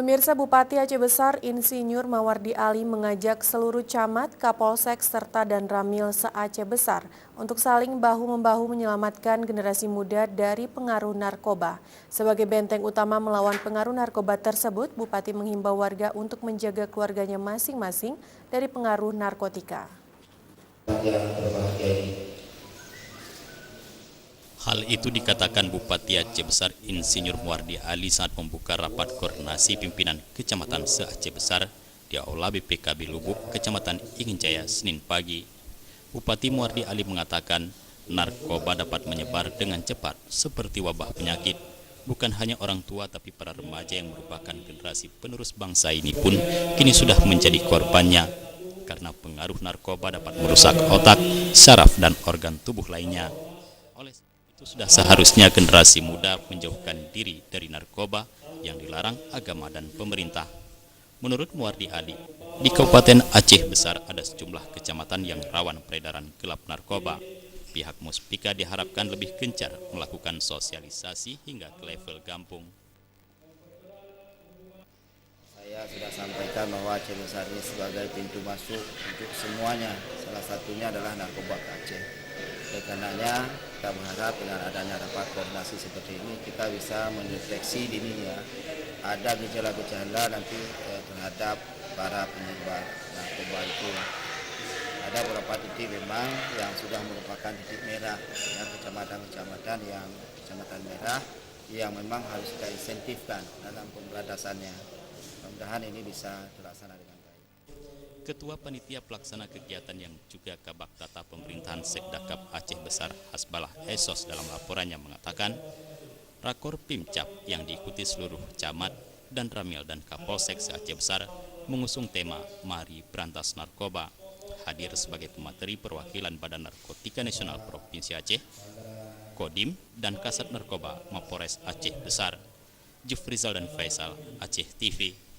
Pemirsa, Bupati Aceh Besar Insinyur Mawardi Ali mengajak seluruh camat, Kapolsek, serta dan Ramil se-Aceh Besar untuk saling bahu-membahu menyelamatkan generasi muda dari pengaruh narkoba. Sebagai benteng utama melawan pengaruh narkoba tersebut, Bupati menghimbau warga untuk menjaga keluarganya masing-masing dari pengaruh narkotika. Hal itu dikatakan Bupati Aceh Besar Insinyur Mawardi Ali saat membuka rapat koordinasi pimpinan Kecamatan se-Aceh Besar di Aula BPKB Lubuk, Kecamatan Inginjaya, Senin pagi. Bupati Mawardi Ali mengatakan narkoba dapat menyebar dengan cepat seperti wabah penyakit. Bukan hanya orang tua tapi para remaja yang merupakan generasi penerus bangsa ini pun kini sudah menjadi korbannya. Karena pengaruh narkoba dapat merusak otak, saraf, dan organ tubuh lainnya. Oleh itu sudah seharusnya generasi muda menjauhkan diri dari narkoba yang dilarang agama dan pemerintah. Menurut Mawardi Ali, di Kabupaten Aceh Besar ada sejumlah kecamatan yang rawan peredaran gelap narkoba. Pihak Muspika diharapkan lebih gencar melakukan sosialisasi hingga ke level kampung. Saya sudah sampaikan bahwa Aceh Besar ini sebagai pintu masuk untuk semuanya. Salah satunya adalah narkoba ke Aceh. Oleh karenanya kita berharap dengan adanya rapat koordinasi seperti ini kita bisa mendeteksi dini ya ada gejala-gejala nanti terhadap para penyebar narkoba itu. Ada beberapa titik memang yang sudah merupakan titik merah ya, kecamatan-kecamatan yang kecamatan merah yang memang harus kita insentifkan dalam pemberantasannya. Mudah-mudahan ini bisa terlaksana dengan baik. Ketua Panitia Pelaksana Kegiatan yang juga Kabak Tata Pemerintahan Sekdakap Aceh Besar Hasbalah Esos dalam laporannya mengatakan, Rakor Pimcap yang diikuti seluruh camat dan Ramil dan Kapolsek se-Aceh Besar mengusung tema Mari Berantas Narkoba. Hadir sebagai pemateri perwakilan Badan Narkotika Nasional Provinsi Aceh, Kodim, dan Kasat Narkoba Mapores Aceh Besar. Jufrizal dan Faisal, Aceh TV.